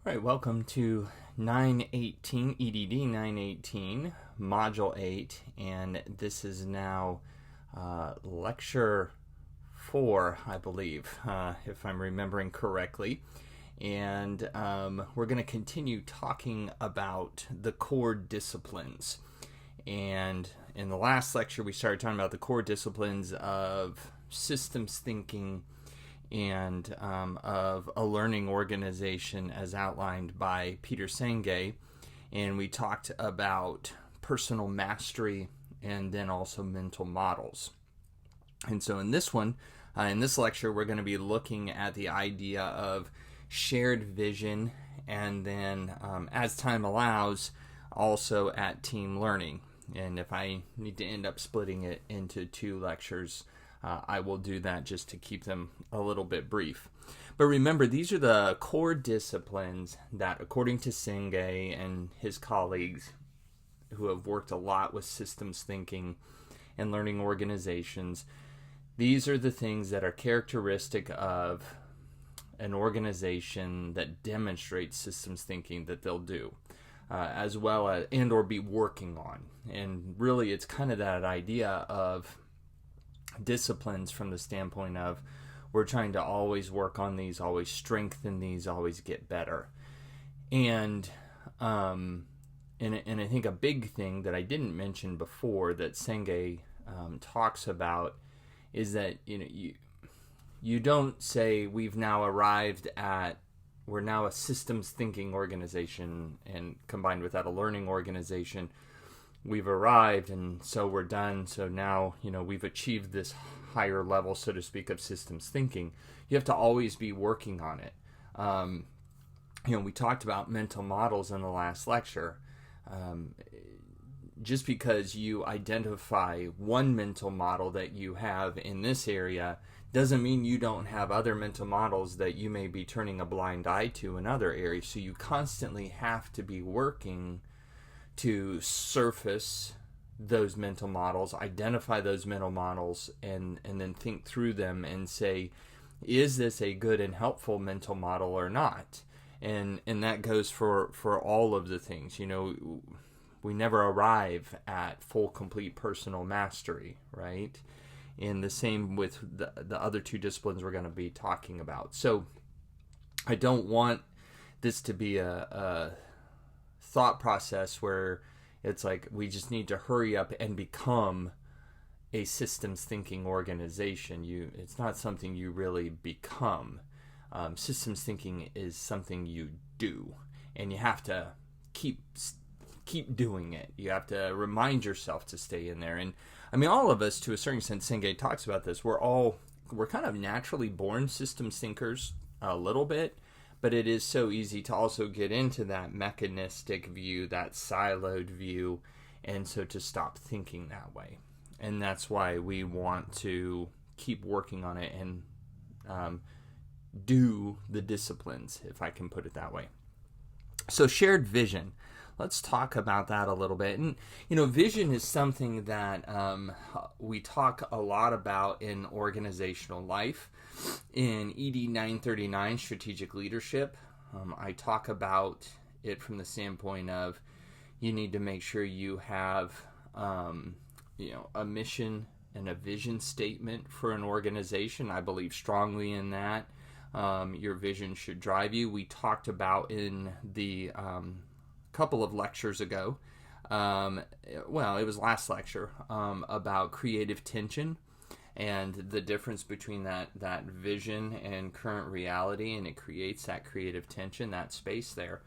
All right, welcome to 918, EDD 918, Module 8, and this is now Lecture 4, I believe, if I'm remembering correctly. And we're going to continue talking about the core disciplines. And in the last lecture, we started talking about the core disciplines of systems thinking and of a learning organization as outlined by Peter Senge. And we talked about personal mastery and then also mental models. And so in this one, in this lecture, we're going to be looking at the idea of shared vision and then, as time allows, also at team learning. And if I need to end up splitting it into two lectures, I will do that just to keep them a little bit brief. But remember, these are the core disciplines that, according to Senge and his colleagues who have worked a lot with systems thinking and learning organizations, these are the things that are characteristic of an organization that demonstrates systems thinking that they'll do, as well as and or be working on. And really, it's kind of that idea of disciplines from the standpoint of we're trying to always work on these, always strengthen these, always get better. And I think a big thing that I didn't mention before that Senge talks about is that you don't say we've now arrived at, we're now a systems thinking organization, and combined with that a learning organization, we've arrived and so we're done, so now we've achieved this higher level, so to speak, of systems thinking. You have to always be working on it. We talked about mental models in the last lecture. Just because you identify one mental model that you have in this area doesn't mean you don't have other mental models that you may be turning a blind eye to in other areas. So you constantly have to be working to surface those mental models, identify those mental models, and then think through them and say, is this a good and helpful mental model or not? And that goes for all of the things. We never arrive at full, complete personal mastery, right? And the same with the other two disciplines we're going to be talking about. So I don't want this to be a thought process where it's like we just need to hurry up and become a systems thinking organization. It's not something you really become. Systems thinking is something you do, and you have to keep doing it. You have to remind yourself to stay in there. And I mean, all of us, to a certain extent, Senge talks about this, we're kind of naturally born systems thinkers a little bit, but it is so easy to also get into that mechanistic view, that siloed view, and so to stop thinking that way. And that's why we want to keep working on it and do the disciplines, if I can put it that way. So shared vision. Let's talk about that a little bit. And, vision is something that we talk a lot about in organizational life. In ED 939, Strategic Leadership, I talk about it from the standpoint of you need to make sure you have, a mission and a vision statement for an organization. I believe strongly in that. Your vision should drive you. We talked about in the couple of lectures ago, it was last lecture, about creative tension and the difference between that vision and current reality, and it creates that creative tension, that space there.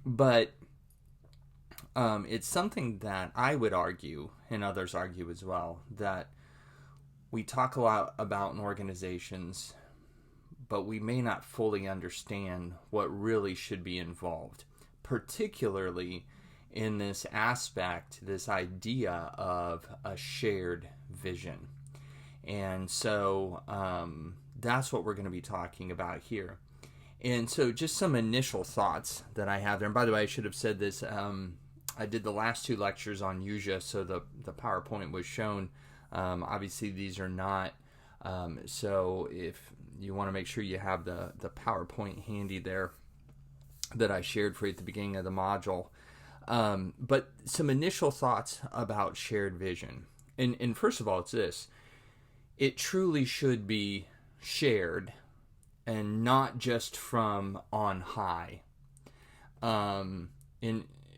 But it's something that I would argue, and others argue as well, that we talk a lot about in organizations, but we may not fully understand what really should be involved, particularly in this aspect, this idea of a shared vision. And so that's what we're going to be talking about here. And so just some initial thoughts that I have there. And by the way, I should have said this. I did the last two lectures on Yuja, so the PowerPoint was shown. Obviously, these are not. So if you want to make sure you have the PowerPoint handy there. that I shared for you at the beginning of the module. But some initial thoughts about shared vision. And first of all, it's this. It truly should be shared and not just from on high. And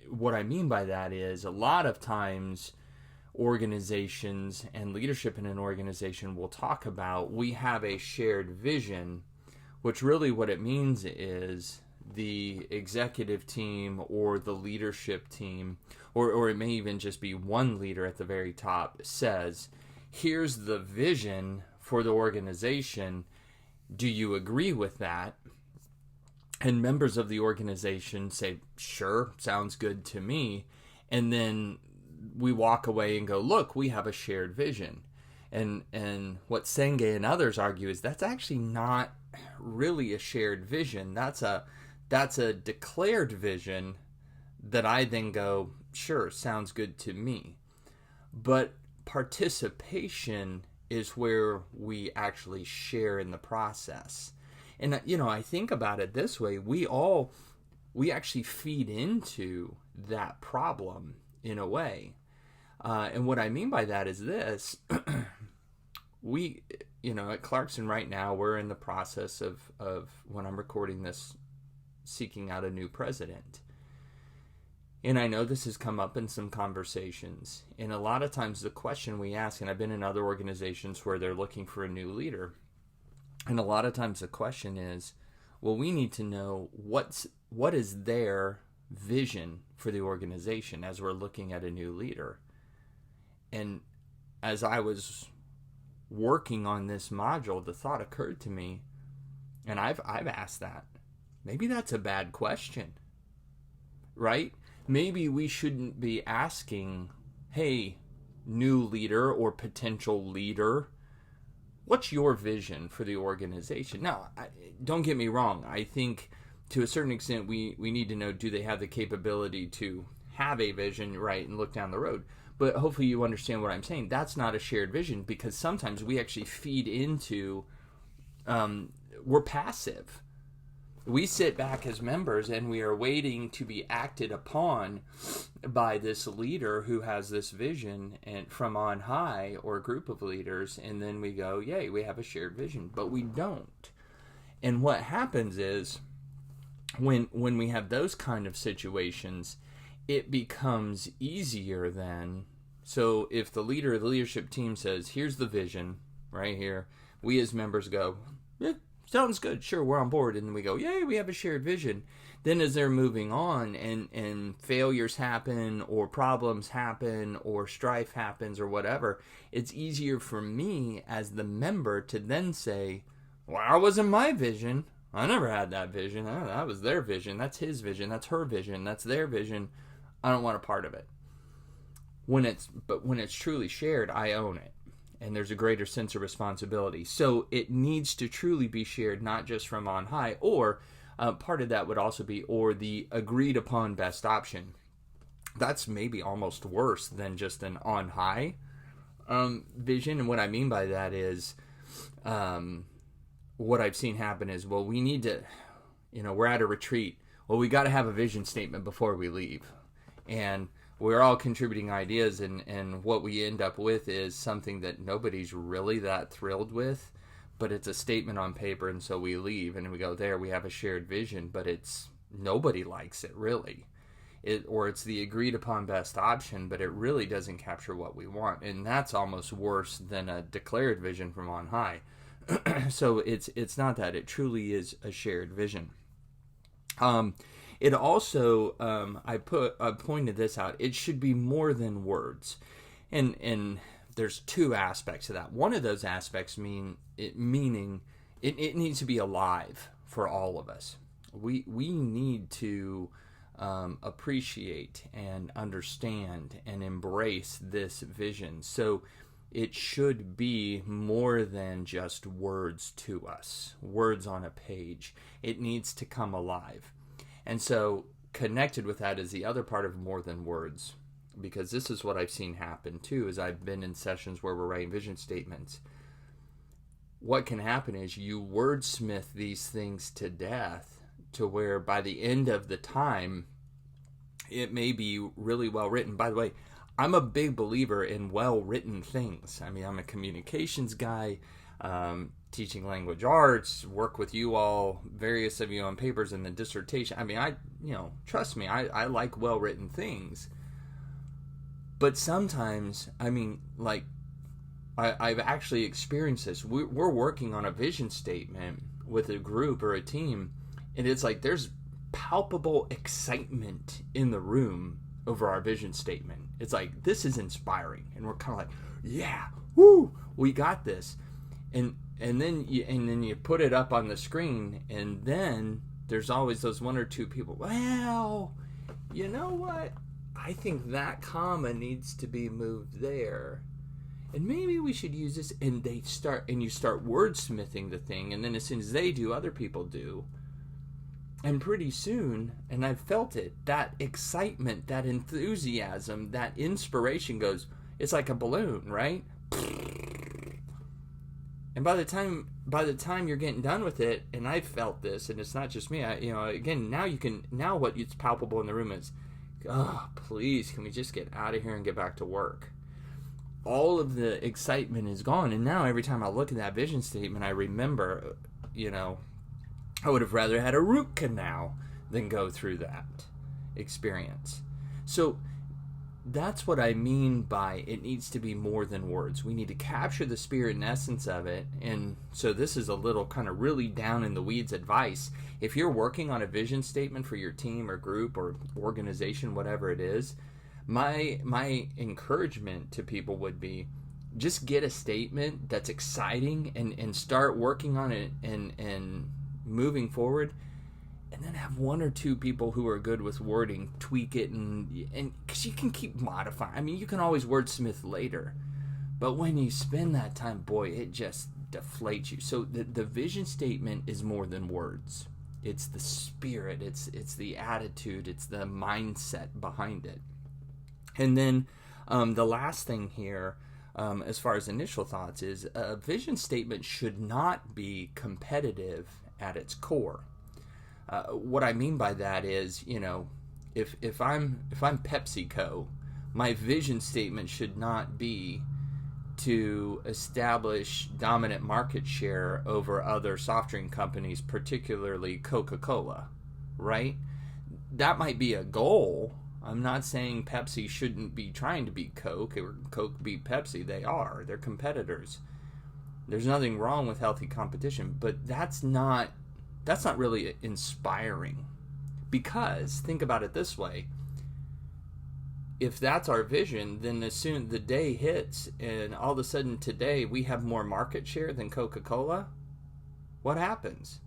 what I mean by that is a lot of times organizations and leadership in an organization will talk about we have a shared vision, which really what it means is the executive team or the leadership team, or it may even just be one leader at the very top, says, here's the vision for the organization. Do you agree with that? And members of the organization say, sure, sounds good to me. And then we walk away and go, look, we have a shared vision. And what Senge and others argue is that's actually not really a shared vision. That's a declared vision that I then go, sure, sounds good to me. But participation is where we actually share in the process. And, I think about it this way. We actually feed into that problem in a way. And what I mean by that is this. We, at Clarkson right now, we're in the process of when I'm recording this, seeking out a new president. And I know this has come up in some conversations. And a lot of times the question we ask, and I've been in other organizations where they're looking for a new leader, and a lot of times the question is, well, we need to know what is their vision for the organization as we're looking at a new leader. And as I was working on this module, the thought occurred to me, and I've asked that. Maybe that's a bad question, right? Maybe we shouldn't be asking, hey, new leader or potential leader, what's your vision for the organization? Now, don't get me wrong. I think to a certain extent we need to know, do they have the capability to have a vision, right, and look down the road? But hopefully you understand what I'm saying. That's not a shared vision, because sometimes we actually feed into, we're passive. We sit back as members and we are waiting to be acted upon by this leader who has this vision and from on high, or a group of leaders, and then we go, yay, we have a shared vision, but we don't. And what happens is when we have those kind of situations, it becomes easier then. So if the leader of the leadership team says, here's the vision right here, we as members go, yeah, sounds good, sure, we're on board. And then we go, yay, we have a shared vision. Then as they're moving on and failures happen or problems happen or strife happens or whatever, it's easier for me as the member to then say, well, that wasn't my vision. I never had that vision. That was their vision. That's his vision. That's her vision. That's their vision. I don't want a part of it. But when it's truly shared, I own it. And there's a greater sense of responsibility. So it needs to truly be shared, not just from on high, or part of that would also be, or the agreed upon best option. That's maybe almost worse than just an on high vision. And what I mean by that is, what I've seen happen is, well, we need to, we're at a retreat. Well, we got to have a vision statement before we leave. And we're all contributing ideas, and what we end up with is something that nobody's really that thrilled with, but it's a statement on paper, and so we leave, and we go, there, we have a shared vision, but nobody likes it, really. Or it's the agreed upon best option, but it really doesn't capture what we want, and that's almost worse than a declared vision from on high. So it's not that. It truly is a shared vision. It also, I pointed this out, it should be more than words. And there's two aspects to that. One of those aspects meaning it needs to be alive for all of us. We need to appreciate and understand and embrace this vision. So it should be more than just words to us, words on a page. It needs to come alive. And so connected with that is the other part of more than words, because this is what I've seen happen too, as I've been in sessions where we're writing vision statements. What can happen is you wordsmith these things to death to where by the end of the time, it may be really well written. By the way, I'm a big believer in well-written things. I mean, I'm a communications guy, teaching language arts, work with you all, various of you on papers and the dissertation. I mean, trust me, I like well-written things. But sometimes, I mean, like, I've actually experienced this. We're working on a vision statement with a group or a team, and it's like there's palpable excitement in the room over our vision statement. It's like, this is inspiring, and we're kind of like, yeah, woo, we got this. And then you put it up on the screen, and then there's always those one or two people, well, you know what? I think that comma needs to be moved there. And maybe we should use this. And you start wordsmithing the thing, and then as soon as they do, other people do. And pretty soon, and I've felt it, that excitement, that enthusiasm, that inspiration goes, it's like a balloon, right? And by the time you're getting done with it, and I've felt this, and it's not just me, now what's palpable in the room is, oh, please, can we just get out of here and get back to work? All of the excitement is gone, and now every time I look at that vision statement, I remember, I would have rather had a root canal than go through that experience. So that's what I mean by it needs to be more than words. We need to capture the spirit and essence of it. And so this is a little kind of really down in the weeds advice. If you're working on a vision statement for your team or group or organization, whatever it is, my encouragement to people would be just get a statement that's exciting and start working on it and moving forward, and then have one or two people who are good with wording tweak it, and because you can keep modifying. I mean, you can always wordsmith later, but when you spend that time, boy, it just deflates you. So the vision statement is more than words. It's the spirit, it's the attitude, it's the mindset behind it. And then the last thing here, as far as initial thoughts, is a vision statement should not be competitive at its core. What I mean by that is, if I'm PepsiCo, my vision statement should not be to establish dominant market share over other soft drink companies, particularly Coca-Cola, right? That might be a goal. I'm not saying Pepsi shouldn't be trying to beat Coke or Coke beat Pepsi. They are. They're competitors. There's nothing wrong with healthy competition, but that's not really inspiring. Because think about it this way. If that's our vision, then as soon the day hits and all of a sudden today we have more market share than Coca-Cola, what happens?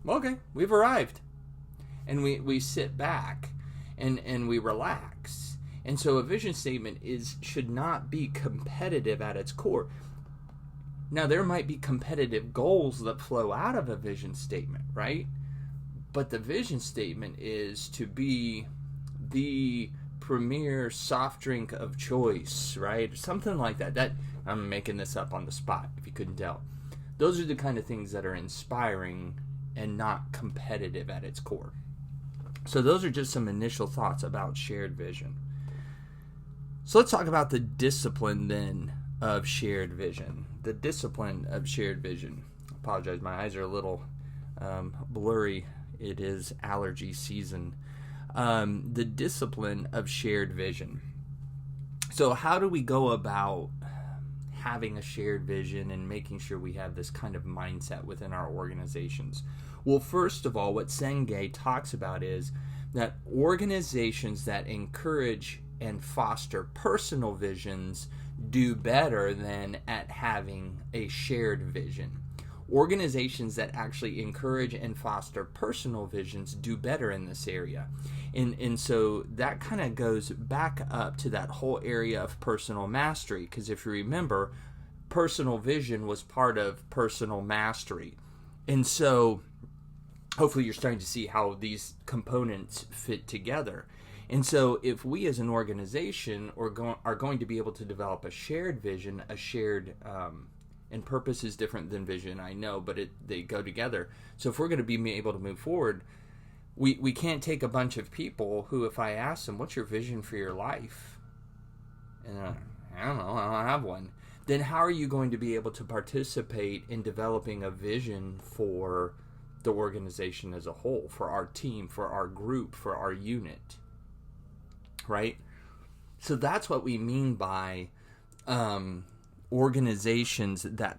Okay, we've arrived. And we sit back and we relax. And so a vision statement should not be competitive at its core. Now, there might be competitive goals that flow out of a vision statement, right? But the vision statement is to be the premier soft drink of choice, right? Something like that. That I'm making this up on the spot, if you couldn't tell. Those are the kind of things that are inspiring and not competitive at its core. So those are just some initial thoughts about shared vision. So let's talk about the discipline then of shared vision. The discipline of shared vision. I apologize, my eyes are a little blurry. It is allergy season. The discipline of shared vision. So how do we go about having a shared vision and making sure we have this kind of mindset within our organizations? Well, first of all, what Senge talks about is that organizations that encourage and foster personal visions do better than at having a shared vision. Organizations that actually encourage and foster personal visions do better in this area. And so that kind of goes back up to that whole area of personal mastery, because if you remember, personal vision was part of personal mastery. And so hopefully you're starting to see how these components fit together. And so if we as an organization are going to be able to develop a shared vision, a shared And purpose is different than vision, I know, but they go together. So if we're going to be able to move forward, we can't take a bunch of people who, if I ask them, what's your vision for your life? And I don't know, I don't have one. Then how are you going to be able to participate in developing a vision for the organization as a whole, for our team, for our group, for our unit, right? So that's what we mean by organizations that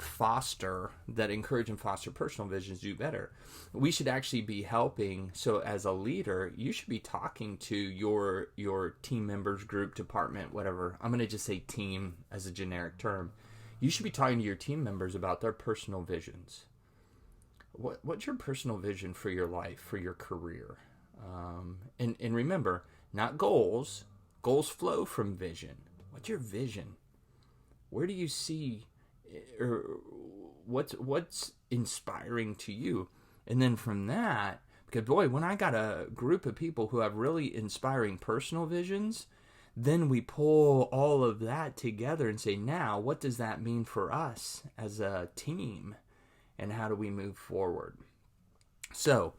encourage and foster personal visions do better. We should actually be helping. So as a leader, you should be talking to your team members, group, department, whatever. I'm going to just say team as a generic term. You should be talking to your team members about their personal visions. What's your personal vision for your life, for your career? And remember, not goals. Goals flow from vision. What's your vision? Where do you see, or what's inspiring to you? And then from that, because boy, when I got a group of people who have really inspiring personal visions, then we pull all of that together and say, now, what does that mean for us as a team? And how do we move forward? So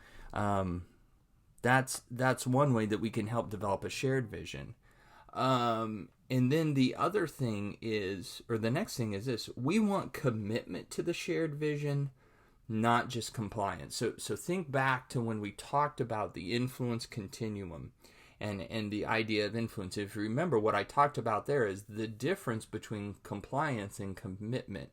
that's one way that we can help develop a shared vision. And then the other thing is, or the next thing is this: we want commitment to the shared vision, not just compliance. So think back to when we talked about the influence continuum and the idea of influence. If you remember, what I talked about there is the difference between compliance and commitment.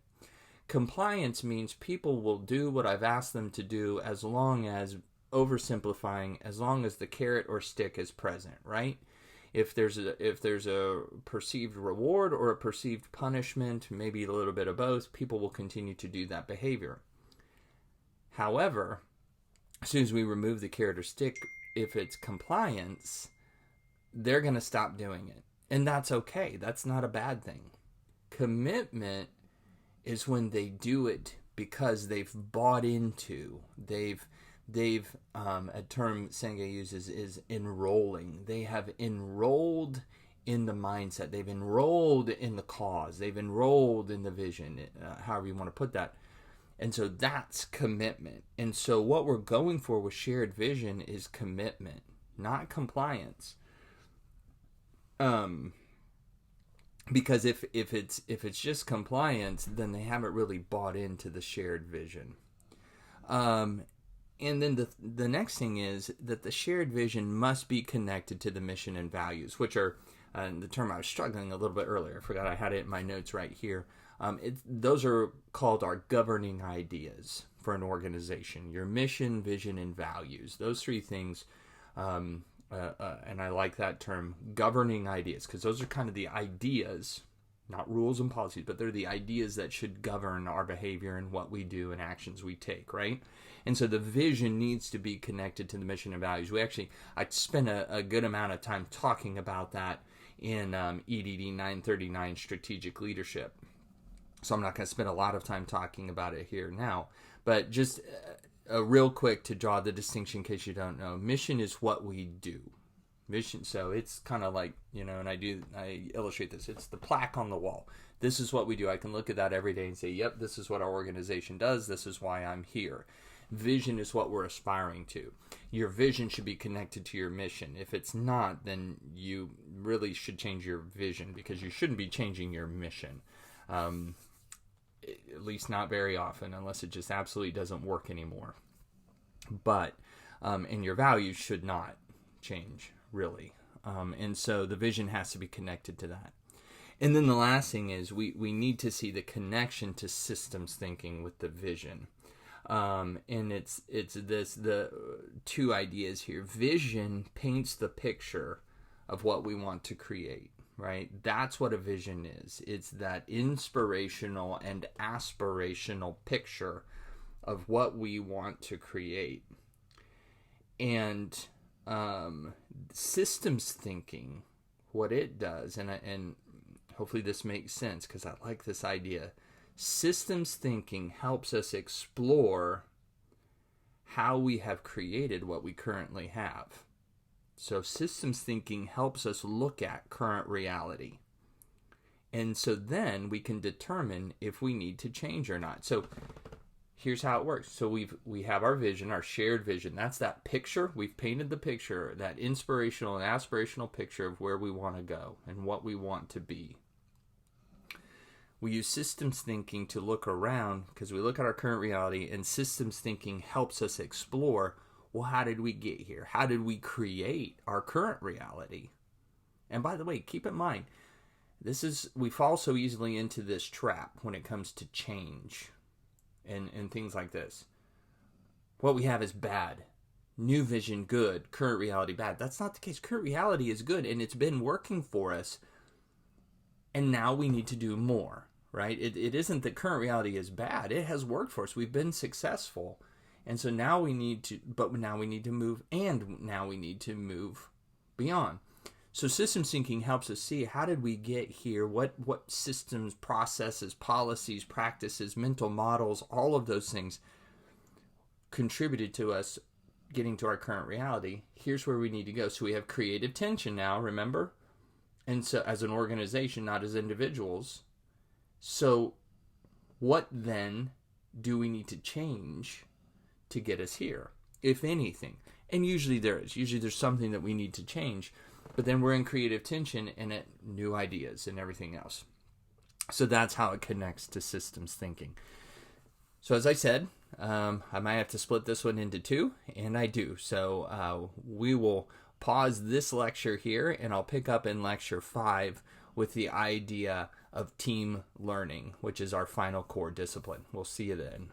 Compliance means people will do what I've asked them to do as long as, oversimplifying, as long as the carrot or stick is present, right? If there's a perceived reward or a perceived punishment, maybe a little bit of both, people will continue to do that behavior. However, as soon as we remove the carrot or stick, if it's compliance, they're going to stop doing it. And that's okay. That's not a bad thing. Commitment is when they do it because they've bought into, a term Sangha uses is enrolling. They have enrolled in the mindset. They've enrolled in the cause. They've enrolled in the vision, however you want to put that. And so that's commitment. And so what we're going for with shared vision is commitment, not compliance. Because if it's just compliance, then they haven't really bought into the shared vision. And then the next thing is that the shared vision must be connected to the mission and values, which are the term I was struggling a little bit earlier. I forgot I had it in my notes right here. Those are called our governing ideas for an organization. Your mission, vision, and values. Those three things, and I like that term, governing ideas, because those are kind of the ideas, not rules and policies, but they're the ideas that should govern our behavior and what we do and actions we take, right? And so the vision needs to be connected to the mission and values. I spent a good amount of time talking about that in EDD 939, Strategic Leadership. So I'm not going to spend a lot of time talking about it here now. But just real quick to draw the distinction in case you don't know. Mission is what we do. Mission, so it's kind of like, and I illustrate this. It's the plaque on the wall. This is what we do. I can look at that every day and say, yep, this is what our organization does. This is why I'm here. Vision is what we're aspiring to. Your vision should be connected to your mission. If it's not, then you really should change your vision, because you shouldn't be changing your mission. At least not very often, unless it just absolutely doesn't work anymore. But, and your values should not change, really. And so the vision has to be connected to that. And then the last thing is we need to see the connection to systems thinking with the vision. And it's the two ideas here. Vision paints the picture of what we want to create, right? That's what a vision is. It's that inspirational and aspirational picture of what we want to create. And systems thinking, what it does, and hopefully this makes sense because I like this idea. Systems thinking helps us explore how we have created what we currently have. So systems thinking helps us look at current reality And so then we can determine if we need to change or not. So here's how it works. So we have our vision, our shared vision. That's that picture. We've painted the picture, that inspirational and aspirational picture of where we want to go and what we want to be. We use systems thinking to look around because we look at our current reality, and systems thinking helps us explore, well, how did we get here? How did we create our current reality? And by the way, keep in mind, we fall so easily into this trap when it comes to change and things like this. What we have is bad. New vision, good. Current reality, bad. That's not the case. Current reality is good, and it's been working for us. And now we need to do more, right? It isn't that current reality is bad. It has worked for us. We've been successful. And so now we need to move, and now we need to move beyond. So systems thinking helps us see, how did we get here? What systems, processes, policies, practices, mental models, all of those things contributed to us getting to our current reality. Here's where we need to go. So we have creative tension now, remember? And so as an organization, not as individuals. So what then do we need to change to get us here, if anything? And usually there is. Usually there's something that we need to change. But then we're in creative tension and at new ideas and everything else. So that's how it connects to systems thinking. So as I said, I might have to split this one into two, and I do. So we will pause this lecture here, and I'll pick up in lecture 5 with the idea of team learning, which is our final core discipline. We'll see you then.